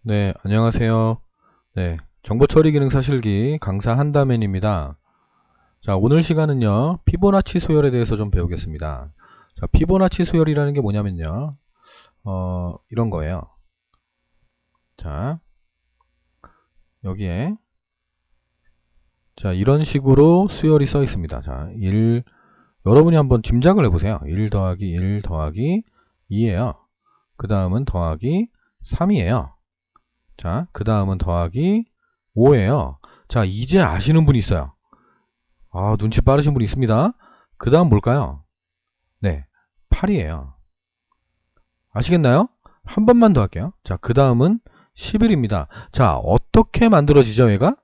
네, 안녕하세요. 네, 정보처리 기능 사실기 강사 한다맨입니다. 자, 오늘 시간은요, 피보나치 수열에 대해서 좀 배우겠습니다. 자, 피보나치 수열이라는 게 뭐냐면요, 이런 거예요. 자, 여기에, 자, 이런 식으로 수열이 써 있습니다. 자, 여러분이 한번 짐작을 해보세요. 1 더하기 1 더하기 2예요. 그 다음은 더하기 3이에요. 자, 그 다음은 더하기 5예요. 자, 이제 아시는 분이 있어요. 아, 눈치 빠르신 분이 있습니다. 그 다음 뭘까요? 네, 8이에요. 아시겠나요? 한 번만 더 할게요. 자, 그 다음은 11입니다. 자, 어떻게 만들어지죠, 얘가?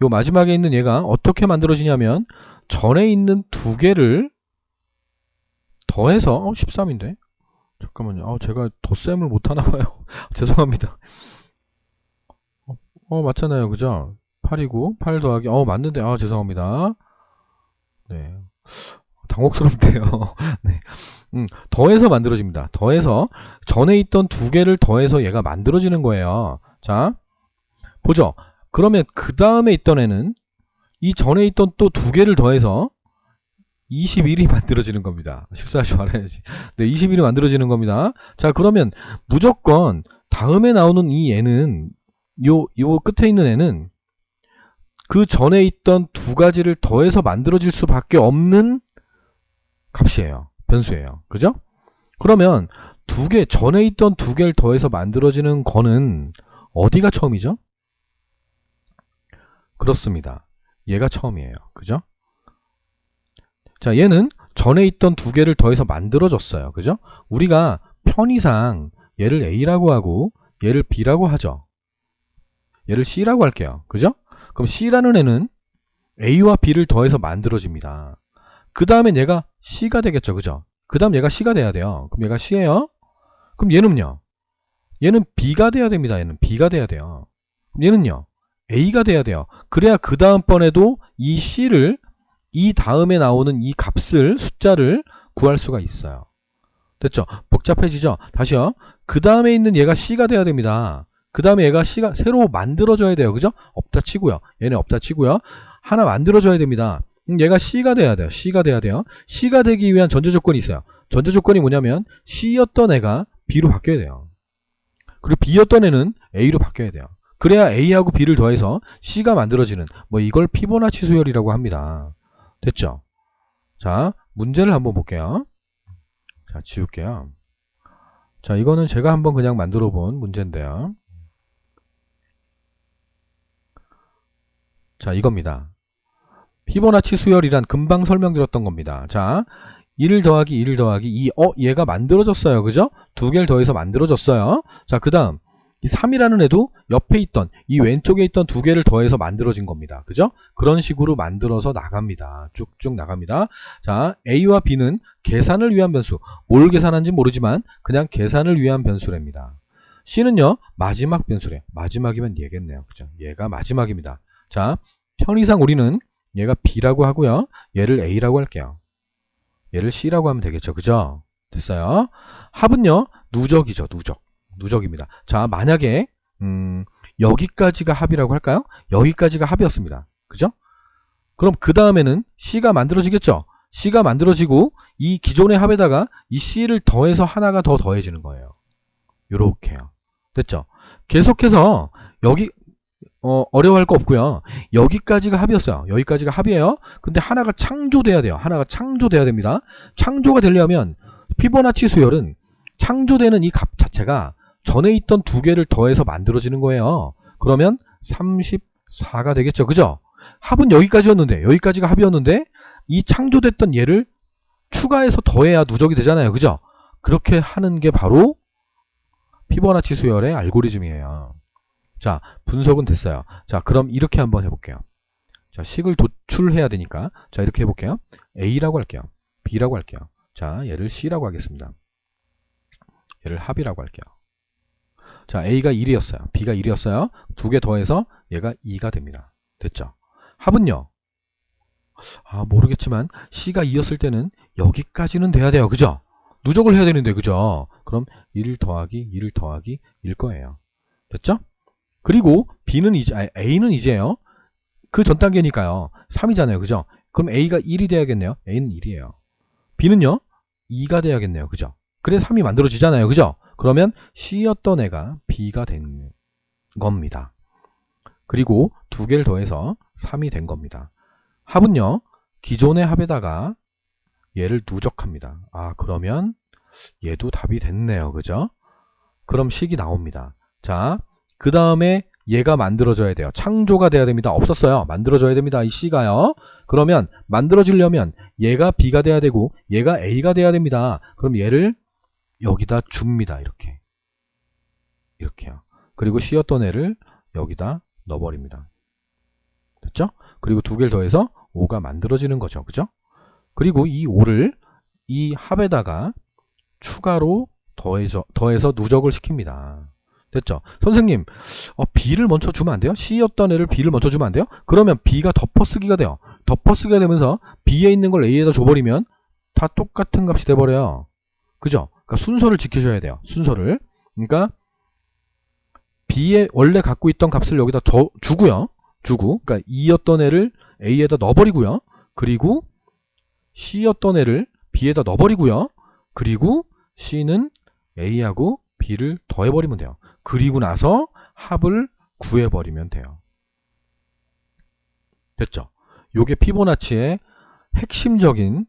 요 마지막에 있는 얘가 어떻게 만들어지냐면, 전에 있는 두 개를 더해서, 13인데? 잠깐만요. 제가 덧셈을 못하나봐요. 죄송합니다. 맞잖아요. 그죠? 8이고, 8 더하기, 맞는데, 죄송합니다. 네. 당혹스럽대요. 네. 더해서 만들어집니다. 더해서 전에 있던 두 개를 더해서 얘가 만들어지는 거예요. 자, 보죠. 그러면 그 다음에 있던 애는 이 전에 있던 또 두 개를 더해서 21이 만들어지는 겁니다. 식사하지 말아야지. 네, 21이 만들어지는 겁니다. 자, 그러면 무조건 다음에 나오는 이 애는 요 끝에 있는 애는 그 전에 있던 두 가지를 더해서 만들어질 수밖에 없는 값이에요. 변수예요. 그죠? 그러면 전에 있던 두 개를 더해서 만들어지는 거는 어디가 처음이죠? 그렇습니다. 얘가 처음이에요. 그죠? 자, 얘는 전에 있던 두 개를 더해서 만들어졌어요. 그죠? 우리가 편의상 얘를 A라고 하고 얘를 B라고 하죠. 얘를 C라고 할게요. 그죠? 그럼 C라는 애는 A와 B를 더해서 만들어집니다. 그 다음엔 얘가 C가 되겠죠. 그죠? 그 다음 얘가 C가 돼야 돼요. 그럼 얘가 C예요. 그럼 얘는요? 얘는 B가 돼야 됩니다. 얘는 B가 돼야 돼요. 그럼 얘는요? A가 돼야 돼요. 그래야 그 다음번에도 이 C를 이 다음에 나오는 이 값을 숫자를 구할 수가 있어요. 됐죠? 복잡해지죠? 다시요. 그 다음에 있는 얘가 C가 돼야 됩니다. 그 다음에 얘가 C가 새로 만들어져야 돼요. 그죠? 없다 치고요. 얘는 없다 치고요. 하나 만들어져야 됩니다. 얘가 C가 돼야 돼요. C가 돼야 돼요. C가 되기 위한 전제 조건이 있어요. 전제 조건이 뭐냐면 C였던 애가 B로 바뀌어야 돼요. 그리고 B였던 애는 A로 바뀌어야 돼요. 그래야 A하고 B를 더해서 C가 만들어지는 이걸 피보나치 수열이라고 합니다. 됐죠? 자, 문제를 한번 볼게요. 자, 지울게요. 자, 이거는 제가 한번 그냥 만들어 본 문제인데요. 자, 이겁니다. 피보나치 수열이란 금방 설명드렸던 겁니다. 자, 1 더하기 1 더하기 2. 얘가 만들어졌어요. 그죠? 두 개를 더해서 만들어졌어요. 자, 그 다음 이 3이라는 애도 옆에 있던 이 왼쪽에 있던 두 개를 더해서 만들어진 겁니다. 그죠? 그런 식으로 만들어서 나갑니다. 쭉쭉 나갑니다. 자, A와 B는 계산을 위한 변수. 뭘 계산한지 모르지만 그냥 계산을 위한 변수랍니다. C는요, 마지막 변수래요. 마지막이면 얘겠네요. 그죠? 얘가 마지막입니다. 자, 편의상 우리는 얘가 B라고 하고요. 얘를 A라고 할게요. 얘를 C라고 하면 되겠죠. 그죠? 됐어요. 합은요, 누적이죠. 누적입니다. 자, 만약에 여기까지가 합이라고 할까요? 여기까지가 합이었습니다. 그죠? 그럼 그 다음에는 C가 만들어지겠죠? C가 만들어지고 이 기존의 합에다가 이 C를 더해서 하나가 더 더해지는 거예요. 요렇게요. 됐죠? 계속해서 여기 어려워할 거 없고요. 여기까지가 합이었어요. 여기까지가 합이에요. 근데 하나가 창조돼야 돼요. 하나가 창조돼야 됩니다. 창조가 되려면 피보나치 수열은 창조되는 이 값 자체가 전에 있던 두 개를 더해서 만들어지는 거예요. 그러면 34가 되겠죠. 그죠? 합은 여기까지였는데, 여기까지가 합이었는데 이 창조됐던 얘를 추가해서 더해야 누적이 되잖아요. 그죠? 그렇게 하는 게 바로 피보나치 수열의 알고리즘이에요. 자, 분석은 됐어요. 자, 그럼 이렇게 한번 해볼게요. 자, 식을 도출해야 되니까 자, 이렇게 해볼게요. A라고 할게요. B라고 할게요. 자, 얘를 C라고 하겠습니다. 얘를 합이라고 할게요. 자, A가 1이었어요. B가 1이었어요. 두 개 더해서 얘가 2가 됩니다. 됐죠? 합은요. 모르겠지만 C가 2였을 때는 여기까지는 돼야 돼요. 그죠? 누적을 해야 되는데 그죠? 그럼 1 더하기 1 더하기 1 거예요. 됐죠? 그리고 B는 이제, A는 이제요. 그 전 단계니까요. 3이잖아요. 그죠? 그럼 A가 1이 돼야겠네요. A는 1이에요. B는요? 2가 돼야겠네요. 그죠? 그래 3이 만들어지잖아요. 그죠? 그러면 C였던 애가 B가 된 겁니다. 그리고 두 개를 더해서 3이 된 겁니다. 합은요. 기존의 합에다가 얘를 누적합니다. 아, 그러면 얘도 답이 됐네요. 그죠? 그럼 식이 나옵니다. 자, 그 다음에 얘가 만들어져야 돼요. 창조가 돼야 됩니다. 없었어요. 만들어져야 됩니다. 이 C가요. 그러면 만들어지려면 얘가 B가 돼야 되고 얘가 A가 돼야 됩니다. 그럼 얘를 여기다 줍니다. 이렇게. 이렇게요. 그리고 C였던 애를 여기다 넣어버립니다. 됐죠? 그리고 두 개를 더해서 5가 만들어지는 거죠. 그죠? 그리고 이 5를 이 합에다가 추가로 더해서 누적을 시킵니다. 됐죠? 선생님, B를 먼저 주면 안 돼요? C였던 애를 B를 먼저 주면 안 돼요? 그러면 B가 덮어쓰기가 돼요. 덮어쓰기가 되면서 B에 있는 걸 A에다 줘버리면 다 똑같은 값이 돼버려요. 그죠? 그러니까 순서를 지키셔야 돼요. 순서를. 그러니까 B에 원래 갖고 있던 값을 여기다 주고요. 그러니까 2였던 애를 A에다 넣어버리고요. 그리고 C였던 애를 B에다 넣어버리고요. 그리고 C는 A하고 B를 더해버리면 돼요. 그리고 나서 합을 구해버리면 돼요. 됐죠? 요게 피보나치의 핵심적인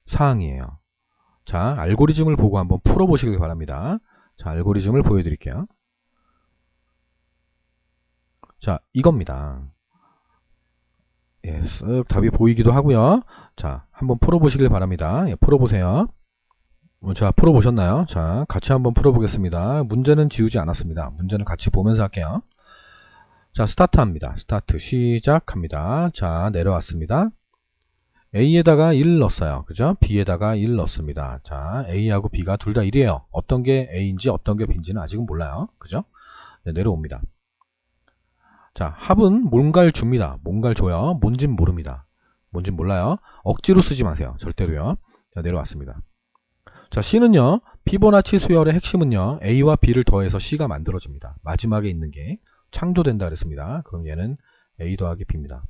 사항이에요. 자, 알고리즘을 보고 한번 풀어보시길 바랍니다. 자, 알고리즘을 보여드릴게요. 자, 이겁니다. 예, 쓱 답이 보이기도 하고요. 자, 한번 풀어보시길 바랍니다. 예, 풀어보세요. 자, 풀어보셨나요? 자, 같이 한번 풀어보겠습니다. 문제는 지우지 않았습니다. 문제는 같이 보면서 할게요. 자, 스타트합니다. 스타트 시작합니다. 자, 내려왔습니다. A에다가 1 넣었어요. 그죠? B에다가 1 넣었습니다. 자, A하고 B가 둘 다 1이에요. 어떤 게 A인지 어떤 게 B인지는 아직은 몰라요. 그죠? 네, 내려옵니다. 자, 합은 뭔가를 줍니다. 뭔가를 줘요. 뭔진 모릅니다. 뭔진 몰라요. 억지로 쓰지 마세요. 절대로요. 자, 내려왔습니다. 자, C는요. 피보나치 수열의 핵심은요. A와 B를 더해서 C가 만들어집니다. 마지막에 있는 게 창조된다 그랬습니다. 그럼 얘는 A 더하기 B입니다.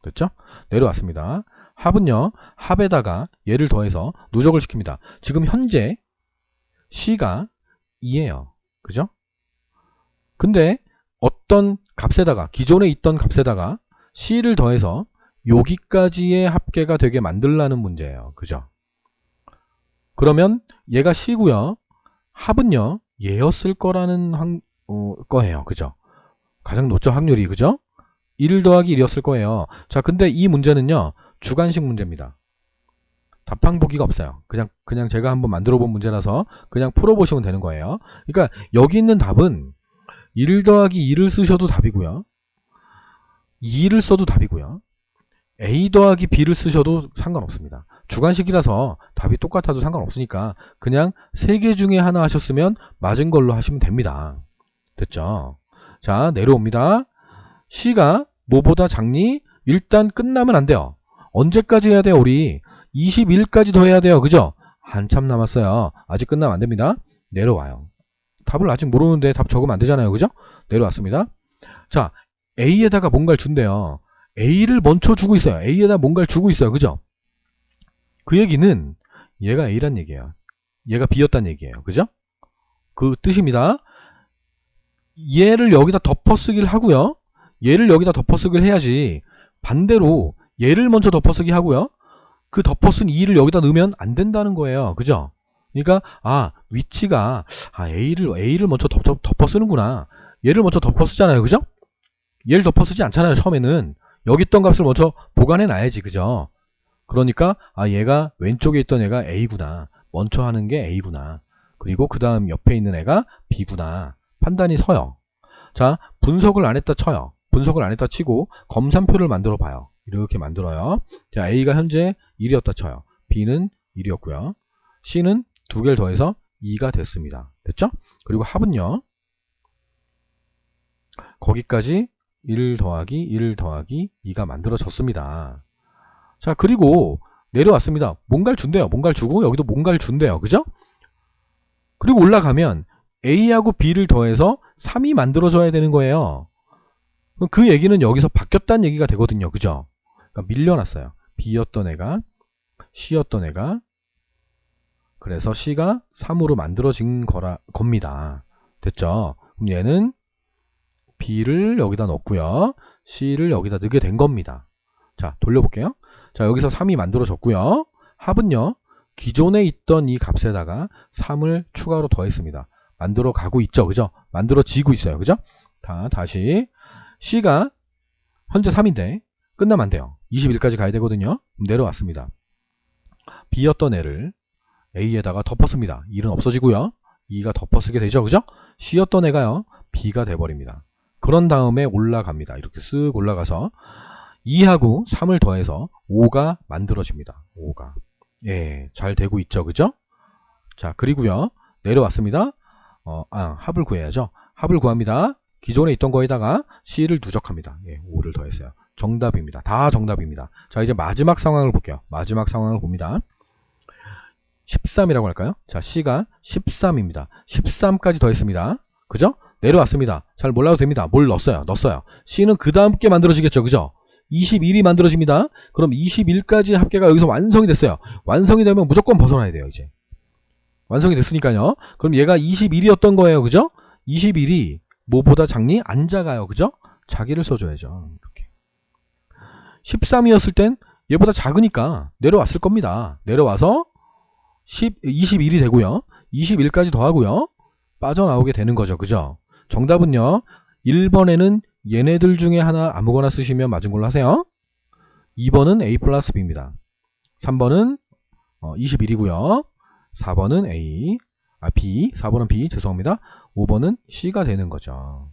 됐죠? 내려왔습니다. 합은요. 합에다가 얘를 더해서 누적을 시킵니다. 지금 현재 C가 2예요. 그죠? 근데 어떤 값에다가 기존에 있던 값에다가 C를 더해서 여기까지의 합계가 되게 만들라는 문제예요. 그죠? 그러면 얘가 C고요. 합은요. 얘였을 거라는 거예요. 그죠? 가장 높죠 확률이. 그죠? 1 더하기 1이었을 거예요. 자, 근데 이 문제는요. 주관식 문제입니다. 답항 보기가 없어요. 그냥 제가 한번 만들어 본 문제라서 그냥 풀어보시면 되는 거예요. 그러니까 여기 있는 답은 1 더하기 2를 쓰셔도 답이고요. 2를 써도 답이고요. A 더하기 B를 쓰셔도 상관없습니다. 주관식이라서 답이 똑같아도 상관없으니까 그냥 3개 중에 하나 하셨으면 맞은 걸로 하시면 됩니다. 됐죠? 자, 내려옵니다. C가 뭐보다 작니? 일단 끝나면 안 돼요. 언제까지 해야 돼요? 우리 21까지 더 해야 돼요. 그죠? 한참 남았어요. 아직 끝나면 안 됩니다. 내려와요. 답을 아직 모르는데 답 적으면 안 되잖아요. 그죠? 내려왔습니다. 자, A에다가 뭔가를 준대요. A를 먼저 주고 있어요. A에다 뭔가를 주고 있어요. 그죠? 그 얘기는 얘가 A란 얘기예요. 얘가 B였단 얘기예요. 그죠? 그 뜻입니다. 얘를 여기다 덮어쓰기를 하고요. 얘를 여기다 덮어쓰기를 해야지 반대로 얘를 먼저 덮어쓰기 하고요. 그 덮어쓴 2를 여기다 넣으면 안 된다는 거예요. 그죠? 그러니까 위치가 A를 먼저 덮어쓰는구나. 얘를 먼저 덮어쓰잖아요. 그죠? 얘를 덮어쓰지 않잖아요. 처음에는. 여기 있던 값을 먼저 보관해 놔야지. 그죠? 그러니까 얘가 왼쪽에 있던 애가 A구나. 먼저 하는 게 A구나. 그리고 그 다음 옆에 있는 애가 B구나. 판단이 서요. 자, 분석을 안 했다 쳐요. 분석을 안 했다 치고 검산표를 만들어 봐요. 이렇게 만들어요. 자, A가 현재 1이었다 쳐요. B는 1이었고요. C는 두 개를 더해서 2가 됐습니다. 됐죠? 그리고 합은요. 거기까지 1 더하기 1 더하기 2가 만들어졌습니다. 자, 그리고 내려왔습니다. 뭔가를 준대요. 뭔가를 주고 여기도 뭔가를 준대요. 그죠? 그리고 올라가면 A하고 B를 더해서 3이 만들어져야 되는 거예요. 그 얘기는 여기서 바뀌었다는 얘기가 되거든요. 그죠? 그러니까 밀려났어요. B였던 애가 C였던 애가, 그래서 C가 3으로 만들어진 겁니다. 됐죠? 그럼 얘는 B를 여기다 넣고요. C를 여기다 넣게 된 겁니다. 자, 돌려볼게요. 자, 여기서 3이 만들어졌고요. 합은요, 기존에 있던 이 값에다가 3을 추가로 더했습니다. 만들어 가고 있죠. 그죠? 만들어지고 있어요. 그죠? 다시 C가 현재 3인데 끝나면 안 돼요. 21까지 가야 되거든요. 내려왔습니다. B였던 애를 A에다가 덮었습니다. 1은 없어지고요. 2가 덮어쓰게 되죠. 그죠? C였던 애가요, B가 돼버립니다. 그런 다음에 올라갑니다. 이렇게 쓱 올라가서 2하고 3을 더해서 5가 만들어집니다. 5가. 예, 잘 되고 있죠. 그죠? 자, 그리고요, 내려왔습니다. 합을 구해야죠. 합을 구합니다. 기존에 있던 거에다가 C를 누적합니다. 예, 5를 더했어요. 정답입니다. 다 정답입니다. 자, 이제 마지막 상황을 볼게요. 마지막 상황을 봅니다. 13이라고 할까요? 자, C가 13입니다. 13까지 더했습니다. 그죠? 내려왔습니다. 잘 몰라도 됩니다. 뭘 넣었어요? C는 그 다음 게 만들어지겠죠. 그죠? 21이 만들어집니다. 그럼 21까지 합계가 여기서 완성이 됐어요. 완성이 되면 무조건 벗어나야 돼요. 이제 완성이 됐으니까요. 그럼 얘가 21이었던 거예요. 그죠? 21이 뭐보다 작니? 안 작아요. 그죠? 자기를 써줘야죠. 이렇게. 13이었을 땐 얘보다 작으니까 내려왔을 겁니다. 내려와서 21이 되고요. 21까지 더하고요. 빠져나오게 되는 거죠. 그죠? 정답은요, 1번에는 얘네들 중에 하나 아무거나 쓰시면 맞은 걸로 하세요. 2번은 A 플러스 B입니다. 3번은 21이고요. 4번은 B, 4번은 B, 죄송합니다. 5번은 C가 되는 거죠.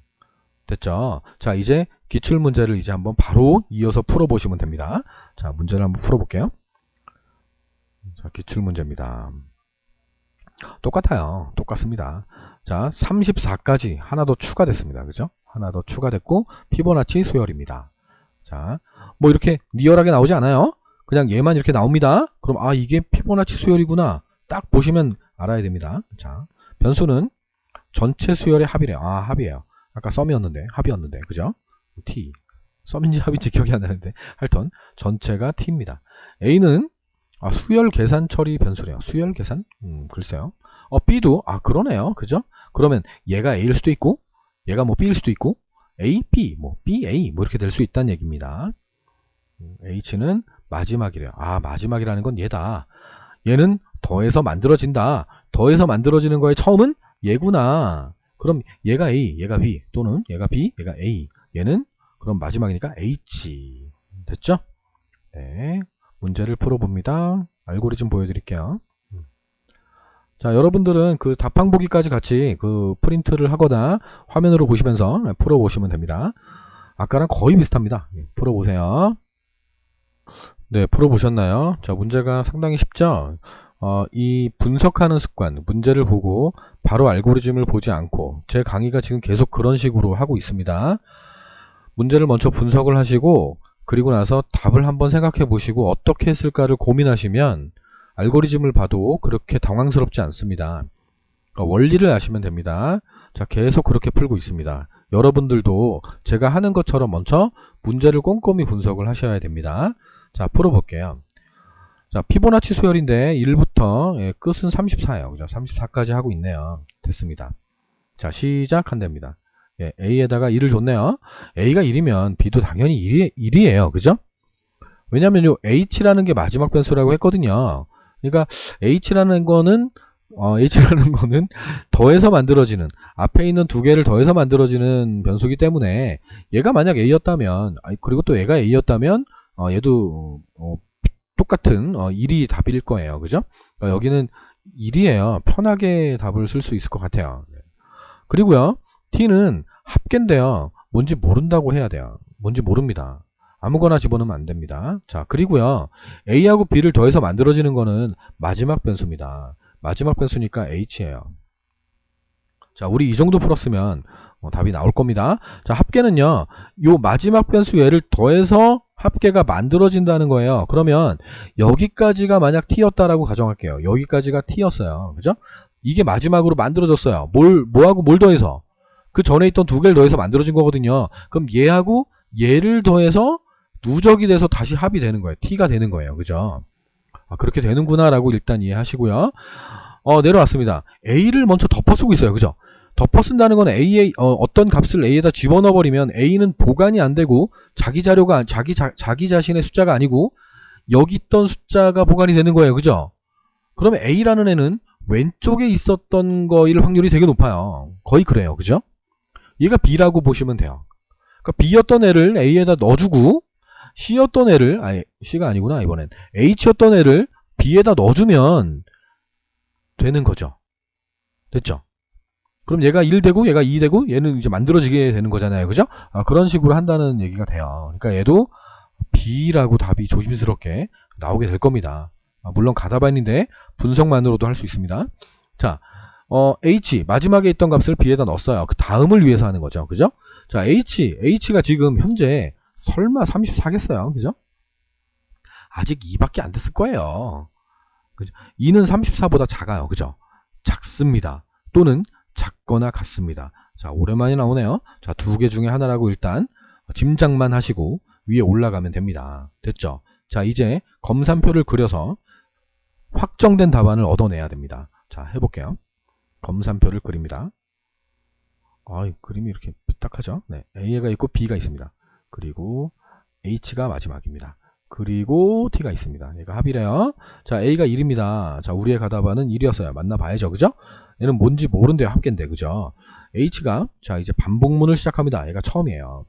됐죠? 자, 이제 기출문제를 이제 한번 바로 이어서 풀어보시면 됩니다. 자, 문제를 한번 풀어볼게요. 자, 기출문제입니다. 똑같아요. 똑같습니다. 자, 34까지 하나 더 추가됐습니다. 그죠? 하나 더 추가됐고, 피보나치 수열입니다. 자, 뭐 이렇게 리얼하게 나오지 않아요? 그냥 얘만 이렇게 나옵니다. 그럼 이게 피보나치 수열이구나. 딱 보시면 알아야 됩니다. 자, 변수는 전체 수열의 합이래요. 합이에요. 아까 썸이었는데, 합이었는데, 그죠? T. 썸인지 합인지 기억이 안 나는데, 하여튼 전체가 T입니다. A는 수열 계산 처리 변수래요. 수열 계산? 글쎄요. B도 그러네요. 그죠? 그러면 얘가 A일 수도 있고, 얘가 뭐 B일 수도 있고, A, B, 뭐 B, A 뭐 이렇게 될 수 있다는 얘기입니다. H는 마지막이래요. 마지막이라는 건 얘다. 얘는 더해서 만들어진다. 더해서 만들어지는 거의 처음은 얘구나. 그럼 얘가 A, 얘가 B, 또는 얘가 B, 얘가 A. 얘는 그럼 마지막이니까 H. 됐죠? 네. 문제를 풀어봅니다. 알고리즘 보여드릴게요. 자, 여러분들은 그 답항 보기까지 같이 그 프린트를 하거나 화면으로 보시면서 풀어보시면 됩니다. 아까랑 거의 비슷합니다. 풀어보세요. 네, 풀어보셨나요? 자, 문제가 상당히 쉽죠? 이 분석하는 습관, 문제를 보고 바로 알고리즘을 보지 않고, 제 강의가 지금 계속 그런 식으로 하고 있습니다. 문제를 먼저 분석을 하시고, 그리고 나서 답을 한번 생각해 보시고 어떻게 했을까를 고민하시면 알고리즘을 봐도 그렇게 당황스럽지 않습니다. 그러니까 원리를 아시면 됩니다. 자, 계속 그렇게 풀고 있습니다. 여러분들도 제가 하는 것처럼 먼저 문제를 꼼꼼히 분석을 하셔야 됩니다. 자, 풀어볼게요. 자, 피보나치 수열인데 1부터 끝은 34예요. 그죠? 34까지 하고 있네요. 됐습니다. 자, 시작한답니다. A에다가 1을 줬네요. A가 1이면 B도 당연히 1이에요. 그죠? 왜냐면 요 H라는 게 마지막 변수라고 했거든요. 그러니까 H라는 거는 더해서 만들어지는, 앞에 있는 두 개를 더해서 만들어지는 변수이기 때문에 얘가 만약 A였다면, 그리고 또 얘가 A였다면 얘도 똑같은 1이 답일 거예요. 그죠? 여기는 1이에요. 편하게 답을 쓸 수 있을 것 같아요. 그리고요, T는 합계인데요. 뭔지 모른다고 해야 돼요. 뭔지 모릅니다. 아무거나 집어넣으면 안 됩니다. 자, 그리고요, A하고 B를 더해서 만들어지는 거는 마지막 변수입니다. 마지막 변수니까 H예요. 자, 우리 이 정도 풀었으면 답이 나올 겁니다. 자, 합계는요, 요 마지막 변수 얘를 더해서 합계가 만들어진다는 거예요. 그러면 여기까지가 만약 T였다라고 가정할게요. 여기까지가 T였어요. 그죠? 이게 마지막으로 만들어졌어요. 뭐하고 뭘 더해서? 그 전에 있던 두 개를 더해서 만들어진 거거든요. 그럼 얘하고 얘를 더해서 누적이 돼서 다시 합이 되는 거예요. t가 되는 거예요. 그죠? 그렇게 되는구나라고 일단 이해하시고요. 내려왔습니다. a를 먼저 덮어 쓰고 있어요. 그죠? 덮어 쓴다는 건 a에 어떤 값을 a에다 집어넣어 버리면 a는 보관이 안 되고 자기 자료가 자기 자신의 숫자가 아니고 여기 있던 숫자가 보관이 되는 거예요. 그죠? 그러면 a라는 애는 왼쪽에 있었던 거일 확률이 되게 높아요. 거의 그래요. 그죠? 얘가 b라고 보시면 돼요. 그러니까 b였던 애를 a에다 넣어주고 c였던 애를 c가 아니구나 이번엔 h였던 애를 b에다 넣어주면 되는 거죠. 됐죠? 그럼 얘가 1 되고 얘가 2 되고 얘는 이제 만들어지게 되는 거잖아요. 그죠? 그런 식으로 한다는 얘기가 돼요. 그러니까 얘도 b라고 답이 조심스럽게 나오게 될 겁니다. 물론 가다반인데 분석만으로도 할 수 있습니다. 자, h 마지막에 있던 값을 b에다 넣었어요. 그 다음을 위해서 하는 거죠. 그죠? 자, h가 지금 현재 설마 34겠어요. 그죠? 아직 2밖에 안 됐을 거예요. 그죠? 2는 34보다 작아요. 그죠? 작습니다. 또는 작거나 같습니다. 자, 오랜만에 나오네요. 자, 두 개 중에 하나라고 일단 짐작만 하시고 위에 올라가면 됩니다. 됐죠? 자, 이제 검산표를 그려서 확정된 답안을 얻어내야 됩니다. 자, 해볼게요. 검산표를 그립니다. 그림이 이렇게 삐딱하죠? 네, A가 있고 B가 있습니다. 그리고 H가 마지막입니다. 그리고 T가 있습니다. 얘가 합이래요. 자, A가 1입니다. 자, 우리의 가답안은 1이었어요. 만나봐야죠. 그죠? 얘는 뭔지 모른대요. 합계인데. 그죠? H가, 자, 이제 반복문을 시작합니다. 얘가 처음이에요.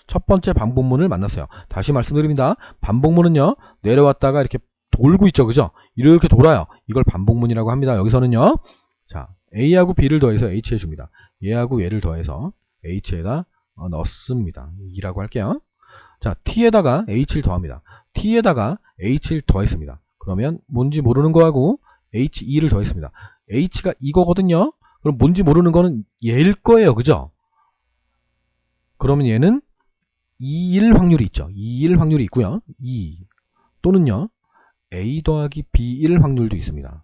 첫 번째 반복문을 만났어요. 다시 말씀드립니다. 반복문은요, 내려왔다가 이렇게 돌고 있죠. 그죠? 이렇게 돌아요. 이걸 반복문이라고 합니다. 여기서는요, 자, A하고 B를 더해서 H 해줍니다. 얘하고 얘를 더해서 H에다 넣습니다. 2라고 할게요. 자, T에다가 H를 더합니다. T에다가 H를 더했습니다. 그러면 뭔지 모르는 거하고 H2를 더했습니다. H가 이거거든요. 그럼 뭔지 모르는 거는 얘일 거예요. 그죠? 그러면 얘는 2일 확률이 있죠. 2일 확률이 있고요. 2 또는요. A 더하기 B일 확률도 있습니다.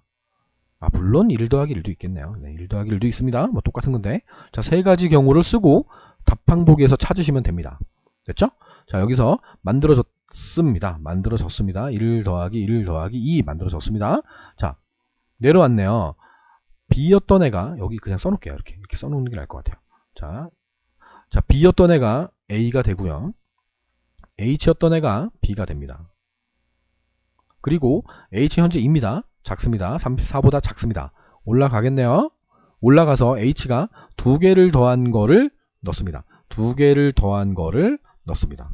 물론 1 더하기 1도 있겠네요. 네, 1 더하기 1도 있습니다. 뭐 똑같은 건데. 자, 세 가지 경우를 쓰고 답항보기에서 찾으시면 됩니다. 됐죠? 자, 여기서 만들어졌습니다. 1 더하기 1 더하기 2 만들어졌습니다. 자, 내려왔네요. B였던 애가 여기 그냥 써놓을게요. 이렇게 써놓는 게 나을 것 같아요. 자, B였던 애가 A가 되고요. H였던 애가 B가 됩니다. 그리고 H 현재 2입니다. 작습니다. 34보다 작습니다. 올라가겠네요. 올라가서 H가 두 개를 더한 거를 넣습니다. 두 개를 더한 거를 넣습니다.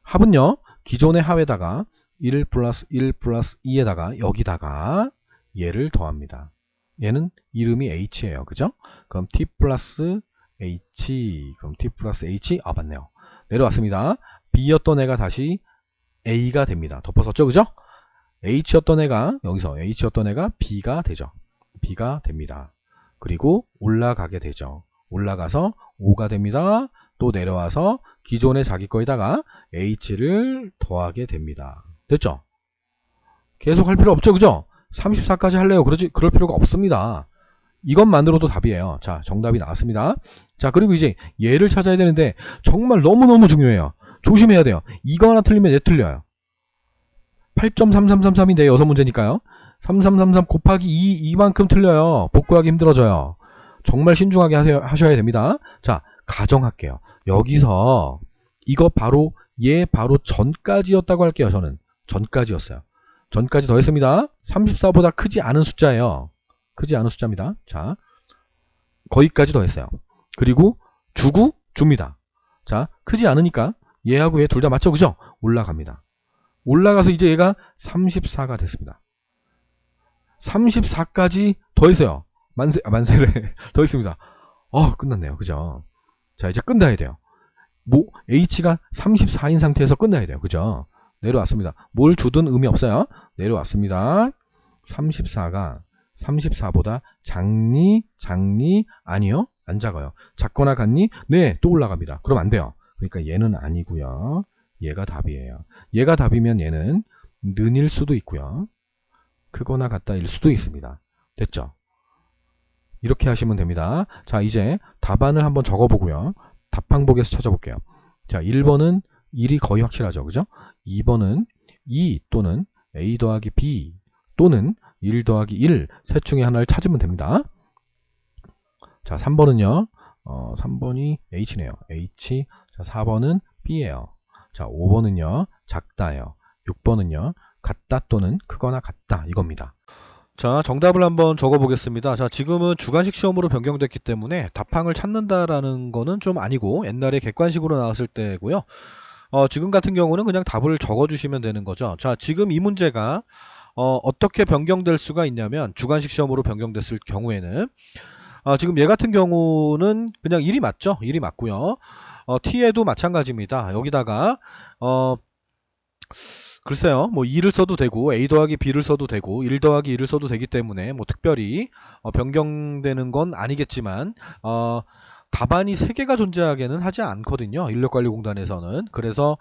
합은요. 기존의 합에다가 1 플러스 1 플러스 2에다가 여기다가 얘를 더합니다. 얘는 이름이 H예요. 그죠? 그럼 T 플러스 H, 그럼 T 플러스 H, 맞네요. 내려왔습니다. B였던 애가 다시 A가 됩니다. 덮어섰죠? 그죠? H였던 애가, 여기서 H였던 애가 B가 되죠. B가 됩니다. 그리고 올라가게 되죠. 올라가서 5가 됩니다. 또 내려와서 기존의 자기 거에다가 H를 더하게 됩니다. 됐죠? 계속 할 필요 없죠? 그죠? 34까지 할래요? 그럴 필요가 없습니다. 이것만으로도 답이에요. 자, 정답이 나왔습니다. 자, 그리고 이제 얘를 찾아야 되는데 정말 너무너무 중요해요. 조심해야 돼요. 이거 하나 틀리면 얘 틀려요. 8.3333인데 6문제니까요. 3333 곱하기 2만큼 틀려요. 복구하기 힘들어져요. 정말 신중하게 하셔야 됩니다. 자, 가정할게요. 여기서 이거 얘 바로 전까지였다고 할게요. 저는 전까지였어요. 전까지 더했습니다. 34보다 크지 않은 숫자예요. 크지 않은 숫자입니다. 자, 거기까지 더했어요. 그리고 주고 줍니다. 자, 크지 않으니까 얘하고 얘 둘 다 맞죠? 그죠? 올라갑니다. 올라가서 이제 얘가 34가 됐습니다. 34까지 더했어요. 만세를 더했습니다. 끝났네요. 그죠? 자, 이제 끝나야 돼요. H가 34인 상태에서 끝나야 돼요. 그죠? 내려왔습니다. 뭘 주든 의미 없어요. 내려왔습니다. 34가 34보다 작니? 아니요. 안 작아요. 작거나 같니? 네, 또 올라갑니다. 그럼 안 돼요. 그러니까 얘는 아니고요. 얘가 답이에요. 얘가 답이면 얘는 는일 수도 있고요. 크거나 같다일 수도 있습니다. 됐죠? 이렇게 하시면 됩니다. 자, 이제 답안을 한번 적어보고요. 답항복에서 찾아볼게요. 자, 1번은 1이 거의 확실하죠. 그죠? 2번은 2 또는 a 더하기 b 또는 1 더하기 1 셋 중에 하나를 찾으면 됩니다. 자, 3번은요. 3번이 h네요. h. 자, 4번은 b예요. 자, 5번은요. 작다예요. 6번은요. 같다 또는 크거나 같다 이겁니다. 자, 정답을 한번 적어보겠습니다. 자, 지금은 주관식 시험으로 변경됐기 때문에 답항을 찾는다라는 거는 좀 아니고 옛날에 객관식으로 나왔을 때고요. 지금 같은 경우는 그냥 답을 적어주시면 되는 거죠. 자, 지금 이 문제가 어떻게 변경될 수가 있냐면 주관식 시험으로 변경됐을 경우에는 지금 얘 같은 경우는 그냥 1이 맞죠? 1이 맞고요. t에도 마찬가지입니다. 여기다가 글쎄요, 뭐 2를 써도 되고 a 더하기 b를 써도 되고 1 더하기 1을 써도 되기 때문에 뭐 특별히 변경되는 건 아니겠지만 답안이 3개가 존재하게는 하지 않거든요. 인력관리공단에서는. 그래서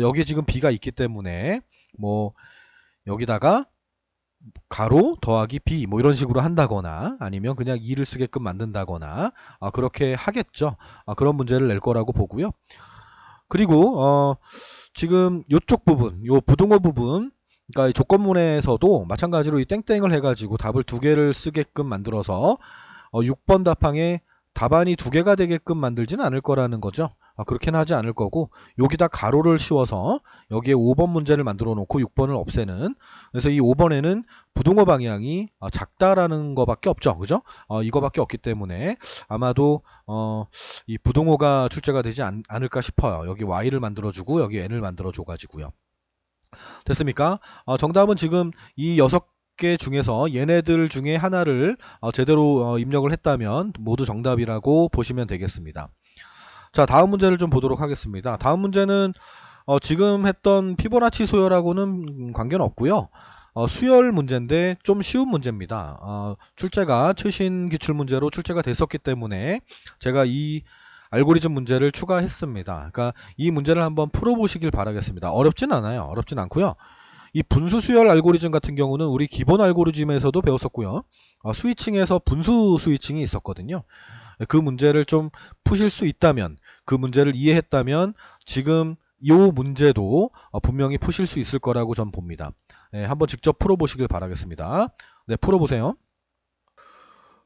여기 지금 b가 있기 때문에 뭐 여기다가 가로 더하기 b 뭐 이런 식으로 한다거나 아니면 그냥 2를 쓰게끔 만든다거나 그렇게 하겠죠. 그런 문제를 낼 거라고 보고요. 그리고 지금 요쪽 부분, 요 부등호 부분, 그러니까 이 조건문에서도 마찬가지로 이 땡땡을 해가지고 답을 2개를 쓰게끔 만들어서 6번 답항에 답안이 2개가 되게끔 만들지는 않을 거라는 거죠. 그렇게는 하지 않을 거고 여기다 가로를 씌워서 여기에 5번 문제를 만들어 놓고 6번을 없애는. 그래서 이 5번에는 부등호 방향이 작다라는 거밖에 없죠. 그죠? 이거밖에 없기 때문에 아마도 이 부등호가 출제가 되지 않을까 싶어요. 여기 y를 만들어주고 여기 n을 만들어줘 가지고요. 됐습니까? 정답은 지금 이 6개 중에서 얘네들 중에 하나를 제대로 입력을 했다면 모두 정답이라고 보시면 되겠습니다. 자, 다음 문제를 좀 보도록 하겠습니다. 다음 문제는 지금 했던 피보나치 수열하고는 관계는 없고요. 수열 문제인데 좀 쉬운 문제입니다. 출제가 최신 기출문제로 출제가 됐었기 때문에 제가 이 알고리즘 문제를 추가했습니다. 그러니까 이 문제를 한번 풀어보시길 바라겠습니다. 어렵진 않아요. 어렵진 않고요. 이 분수 수열 알고리즘 같은 경우는 우리 기본 알고리즘에서도 배웠었고요. 스위칭에서 분수 스위칭이 있었거든요. 그 문제를 좀 푸실 수 있다면, 그 문제를 이해했다면 지금 이 문제도 분명히 푸실 수 있을 거라고 전 봅니다. 네, 한번 직접 풀어보시길 바라겠습니다. 네, 풀어보세요.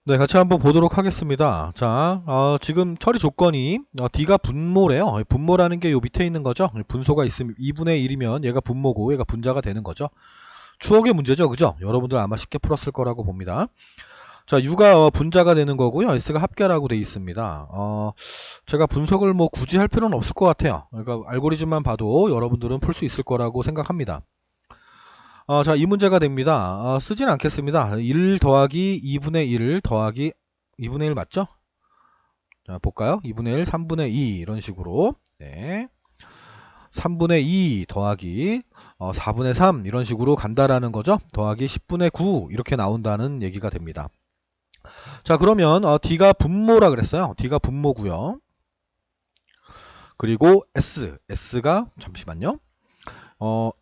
네, 같이 한번 보도록 하겠습니다. 자, 지금 처리 조건이 D가 분모래요. 분모라는 게 요 밑에 있는 거죠. 분소가 있으면 2분의 1이면 얘가 분모고 얘가 분자가 되는 거죠. 추억의 문제죠. 그죠? 여러분들 아마 쉽게 풀었을 거라고 봅니다. 자, U가 분자가 되는 거고요. S가 합계라고 되어 있습니다. 제가 분석을 뭐 굳이 할 필요는 없을 것 같아요. 그러니까 알고리즘만 봐도 여러분들은 풀 수 있을 거라고 생각합니다. 자, 이 문제가 됩니다. 쓰진 않겠습니다. 1 더하기 2분의 1 더하기 2분의 1 맞죠? 자, 볼까요? 2분의 1, 3분의 2 이런 식으로. 네. 3분의 2 더하기 4분의 3 이런 식으로 간다라는 거죠. 더하기 10분의 9 이렇게 나온다는 얘기가 됩니다. 자, 그러면 D가 분모라 그랬어요. D가 분모고요. 그리고 S가 잠시만요.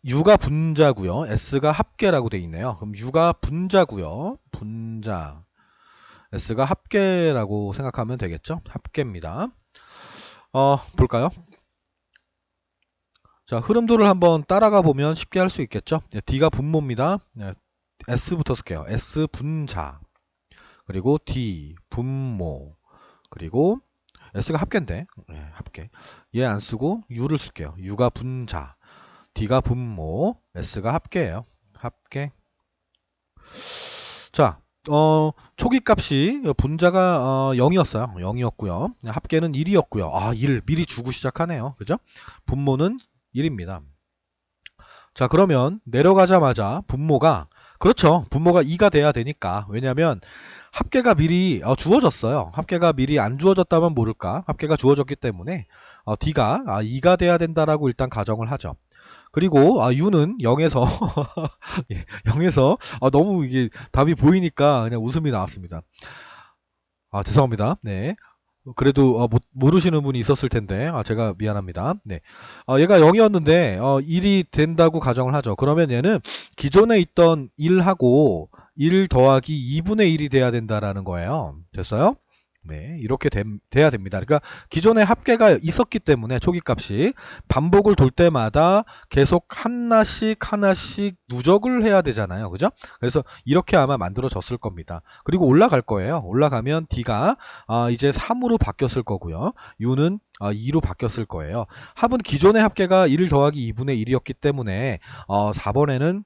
U가 분자고요. S가 합계라고 돼 있네요. 그럼 U가 분자고요. 분자. S가 합계라고 생각하면 되겠죠. 합계입니다. 볼까요? 자, 흐름도를 한번 따라가 보면 쉽게 할 수 있겠죠. 네, D가 분모입니다. 네, S부터 쓸게요. S 분자. 그리고 D 분모. 그리고 S가 합계인데 네, 합계. 얘 안 쓰고 U를 쓸게요. U가 분자. D가 분모, S가 합계예요. 합계. 자, 초기 값이 분자가 0이었어요. 0이었고요. 합계는 1이었고요. 1 미리 주고 시작하네요. 그죠? 분모는 1입니다. 자, 그러면 내려가자마자 분모가 그렇죠. 분모가 2가 돼야 되니까. 왜냐면 합계가 미리 주어졌어요. 합계가 미리 안 주어졌다면 모를까? 합계가 주어졌기 때문에 D가 2가 돼야 된다라고 일단 가정을 하죠. 그리고 U는 0에서 0에서 너무 이게 답이 보이니까 그냥 웃음이 나왔습니다. 죄송합니다. 네. 그래도 모르시는 분이 있었을 텐데 제가 미안합니다. 네. 얘가 0이었는데 1이 된다고 가정을 하죠. 그러면 얘는 기존에 있던 1하고 1 더하기 2분의 1이 돼야 된다라는 거예요. 됐어요? 네, 이렇게 돼야 됩니다. 그러니까 기존에 합계가 있었기 때문에 초기값이 반복을 돌 때마다 계속 하나씩 하나씩 누적을 해야 되잖아요. 그죠? 그래서 이렇게 아마 만들어졌을 겁니다. 그리고 올라갈 거예요. 올라가면 D가 이제 3으로 바뀌었을 거고요. U는 2로 바뀌었을 거예요. 합은 기존의 합계가 1 더하기 2분의 1이었기 때문에 4번에는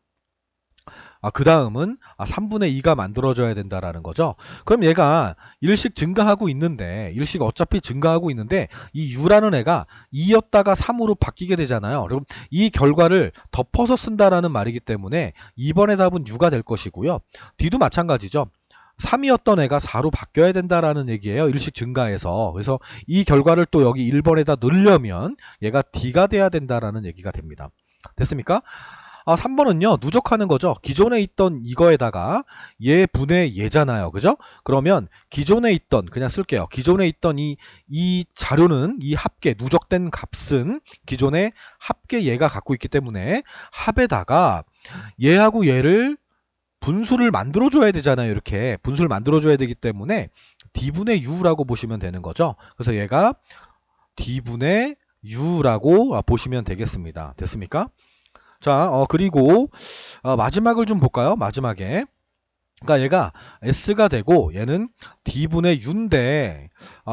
그 다음은 3분의 2가 만들어져야 된다라는 거죠. 그럼 얘가 1씩 증가하고 있는데 1씩 어차피 증가하고 있는데 이 U라는 애가 2였다가 3으로 바뀌게 되잖아요. 그럼 이 결과를 덮어서 쓴다라는 말이기 때문에 2번의 답은 U가 될 것이고요. D도 마찬가지죠. 3이었던 애가 4로 바뀌어야 된다라는 얘기예요. 1씩 증가해서. 그래서 이 결과를 또 여기 1번에다 넣으려면 얘가 D가 돼야 된다라는 얘기가 됩니다. 됐습니까? 3번은요, 누적하는 거죠. 기존에 있던 이거에다가 얘 분의 얘잖아요. 그죠? 그러면 기존에 있던, 그냥 쓸게요. 기존에 있던 이 자료는, 이 합계, 누적된 값은 기존에 합계 얘가 갖고 있기 때문에 합에다가 얘하고 얘를 분수를 만들어줘야 되잖아요. 이렇게 분수를 만들어줘야 되기 때문에 D분의 U라고 보시면 되는 거죠. 그래서 얘가 D분의 U라고 보시면 되겠습니다. 됐습니까? 자, 그리고 마지막을 좀 볼까요? 마지막에. 그러니까 얘가 S가 되고 얘는 D분의 U인데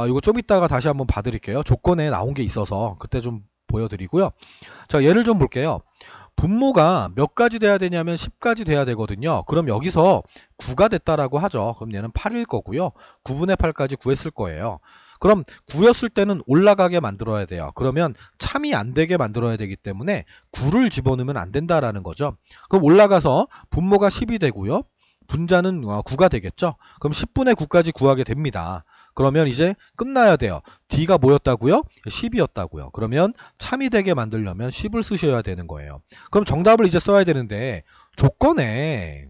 이거 좀 이따가 다시 한번 봐드릴게요. 조건에 나온 게 있어서 그때 좀 보여드리고요. 자, 얘를 좀 볼게요. 분모가 몇 가지 돼야 되냐면 10가지 돼야 되거든요. 그럼 여기서 9가 됐다라고 하죠. 그럼 얘는 8일 거고요. 9분의 8까지 구했을 거예요. 그럼 9였을 때는 올라가게 만들어야 돼요. 그러면 참이 안 되게 만들어야 되기 때문에 9를 집어넣으면 안 된다라는 거죠. 그럼 올라가서 분모가 10이 되고요. 분자는 9가 되겠죠. 그럼 10분의 9까지 구하게 됩니다. 그러면 이제 끝나야 돼요. D가 뭐였다고요? 10이었다고요. 그러면 참이 되게 만들려면 10을 쓰셔야 되는 거예요. 그럼 정답을 이제 써야 되는데 조건에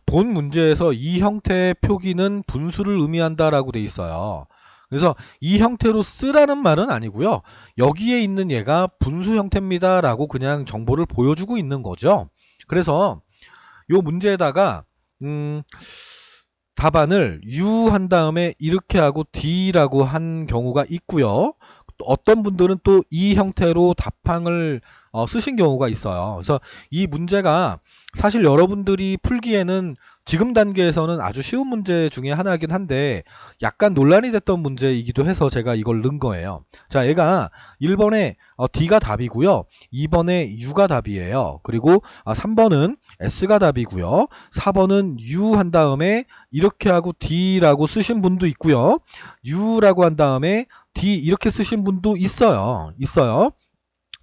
본 문제에서 이 형태의 표기는 분수를 의미한다라고 돼 있어요. 그래서 이 형태로 쓰라는 말은 아니고요. 여기에 있는 얘가 분수 형태입니다라고 그냥 정보를 보여주고 있는 거죠. 그래서 요 문제에다가 답안을 U 한 다음에 이렇게 하고 D라고 한 경우가 있고요. 어떤 분들은 또 이 형태로 답항을 쓰신 경우가 있어요. 그래서 이 문제가 사실 여러분들이 풀기에는 지금 단계에서는 아주 쉬운 문제 중에 하나이긴 한데 약간 논란이 됐던 문제이기도 해서 제가 이걸 넣은 거예요. 자, 얘가 1번에 D가 답이고요. 2번에 U가 답이에요. 그리고 3번은 S가 답이고요. 4번은 U 한 다음에 이렇게 하고 D라고 쓰신 분도 있고요. U라고 한 다음에 D 이렇게 쓰신 분도 있어요.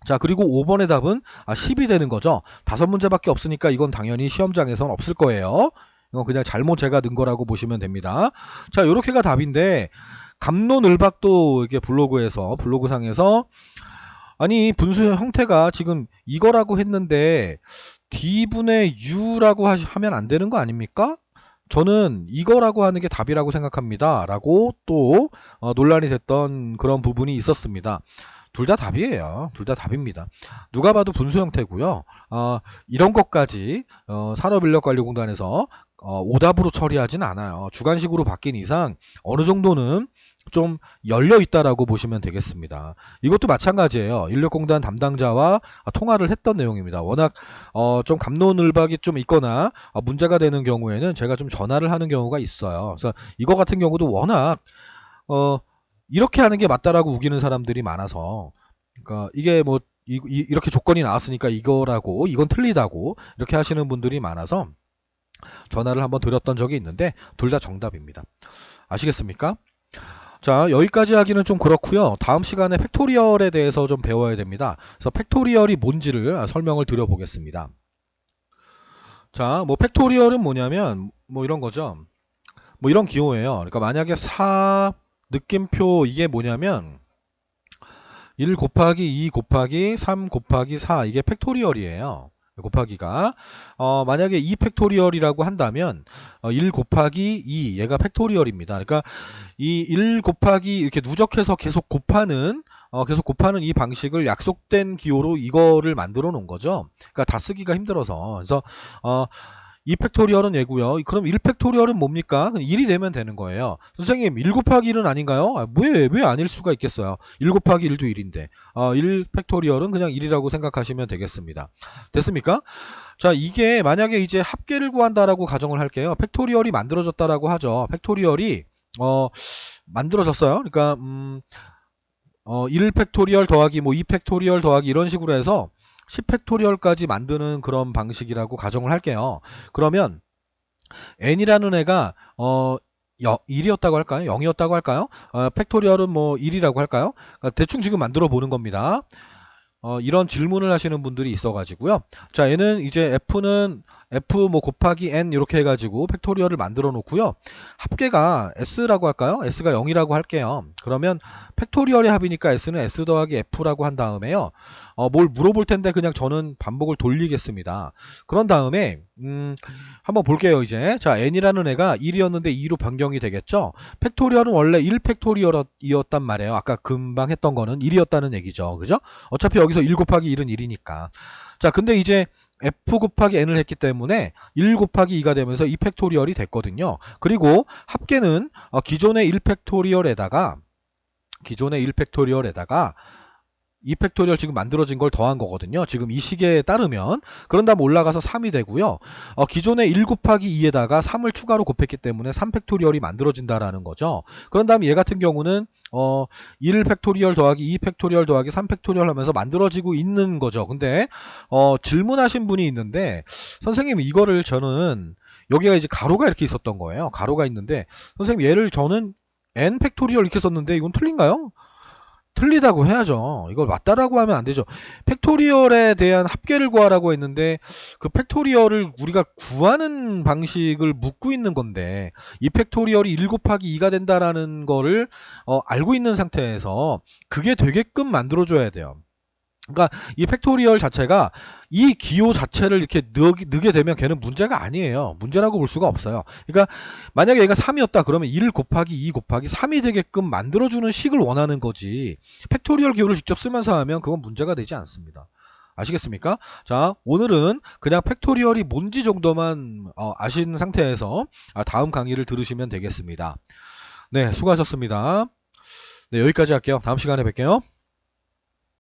자, 그리고 5번의 답은 10이 되는 거죠. 5문제밖에 없으니까 이건 당연히 시험장에서는 없을 거예요. 이건 그냥 잘못 제가 넣은 거라고 보시면 됩니다. 자, 이렇게가 답인데 갑론을박도 이게 블로그상에서 아니 분수 형태가 지금 이거라고 했는데 D분의 U라고 하면 안 되는 거 아닙니까? 저는 이거라고 하는 게 답이라고 생각합니다. 라고 또 논란이 됐던 그런 부분이 있었습니다. 둘 다 답이에요. 둘 다 답입니다. 누가 봐도 분수 형태고요. 이런 것까지 산업인력관리공단에서 오답으로 처리하진 않아요. 주관식으로 바뀐 이상 어느 정도는 좀 열려 있다라고 보시면 되겠습니다. 이것도 마찬가지예요. 인력공단 담당자와 통화를 했던 내용입니다. 워낙 좀 갑론을박이 좀 있거나 문제가 되는 경우에는 제가 좀 전화를 하는 경우가 있어요. 그래서 이거 같은 경우도 워낙 이렇게 하는 게 맞다라고 우기는 사람들이 많아서 그러니까 이게 뭐 이렇게 조건이 나왔으니까 이거라고 이건 틀리다고 이렇게 하시는 분들이 많아서 전화를 한번 드렸던 적이 있는데 둘 다 정답입니다. 아시겠습니까? 자, 여기까지 하기는 좀 그렇고요. 다음 시간에 팩토리얼에 대해서 좀 배워야 됩니다. 그래서 팩토리얼이 뭔지를 설명을 드려보겠습니다. 자, 뭐 팩토리얼은 뭐냐면 뭐 이런 거죠. 뭐 이런 기호예요. 그러니까 만약에 4 느낌표 이게 뭐냐면 1 곱하기 2 곱하기 3 곱하기 4 이게 팩토리얼이에요. 곱하기가 만약에 2 팩토리얼이라고 한다면 1 곱하기 2 얘가 팩토리얼입니다. 그러니까 이 1 곱하기 이렇게 누적해서 계속 곱하는 이 방식을 약속된 기호로 이거를 만들어 놓은 거죠. 그러니까 다 쓰기가 힘들어서. 그래서 2 팩토리얼은 얘고요. 그럼 1 팩토리얼은 뭡니까? 1이 되면 되는 거예요. 선생님 1 곱하기 1은 아닌가요? 왜 아닐 수가 있겠어요. 1 곱하기 1도 1인데 1 팩토리얼은 그냥 1이라고 생각하시면 되겠습니다. 됐습니까? 자, 이게 만약에 이제 합계를 구한다라고 가정을 할게요. 팩토리얼이 만들어졌다라고 하죠. 팩토리얼이 만들어졌어요. 그러니까 1 팩토리얼 더하기 뭐 2 팩토리얼 더하기 이런 식으로 해서 10 팩토리얼까지 만드는 그런 방식이라고 가정을 할게요. 그러면 n이라는 애가 1이었다고 할까요? 0이었다고 할까요? 팩토리얼은 뭐 1이라고 할까요? 대충 지금 만들어 보는 겁니다. 이런 질문을 하시는 분들이 있어가지고요. 자, 얘는 이제 f는 f 뭐 곱하기 n 이렇게 해가지고 팩토리얼을 만들어 놓고요. 합계가 s라고 할까요? s가 0이라고 할게요. 그러면 팩토리얼의 합이니까 s는 s 더하기 f라고 한 다음에요. 뭘 물어볼 텐데 그냥 저는 반복을 돌리겠습니다. 그런 다음에 한번 볼게요. 이제 자, n이라는 애가 1이었는데 2로 변경이 되겠죠. 팩토리얼은 원래 1 팩토리얼이었단 말이에요. 아까 금방 했던 거는 1이었다는 얘기죠. 그죠? 어차피 여기서 1 곱하기 1은 1이니까. 자, 근데 이제 f 곱하기 n을 했기 때문에 1 곱하기 2가 되면서 2 팩토리얼이 됐거든요. 그리고 합계는 기존의 1 팩토리얼에다가 2 팩토리얼 지금 만들어진 걸 더한 거거든요. 지금 이 식에 따르면. 그런 다음 올라가서 3이 되고요. 기존의 1 곱하기 2에다가 3을 추가로 곱했기 때문에 3 팩토리얼이 만들어진다라는 거죠. 그런 다음 얘 같은 경우는 1 팩토리얼 더하기 2 팩토리얼 더하기 3 팩토리얼 하면서 만들어지고 있는 거죠. 근데 질문하신 분이 있는데 선생님 이거를 저는 여기가 이제 가로가 이렇게 있었던 거예요. 가로가 있는데 선생님 얘를 저는 n 팩토리얼 이렇게 썼는데 이건 틀린가요? 틀리다고 해야죠. 이걸 맞다라고 하면 안 되죠. 팩토리얼에 대한 합계를 구하라고 했는데 그 팩토리얼을 우리가 구하는 방식을 묻고 있는 건데 이 팩토리얼이 1 곱하기 2가 된다라는 거를 알고 있는 상태에서 그게 되게끔 만들어줘야 돼요. 그러니까 이 팩토리얼 자체가 이 기호 자체를 이렇게 넣게 되면 걔는 문제가 아니에요. 문제라고 볼 수가 없어요. 그러니까 만약에 얘가 3이었다 그러면 1 곱하기 2 곱하기 3이 되게끔 만들어주는 식을 원하는 거지 팩토리얼 기호를 직접 쓰면서 하면 그건 문제가 되지 않습니다. 아시겠습니까? 자, 오늘은 그냥 팩토리얼이 뭔지 정도만 아신 상태에서 다음 강의를 들으시면 되겠습니다. 네, 수고하셨습니다. 네, 여기까지 할게요. 다음 시간에 뵐게요.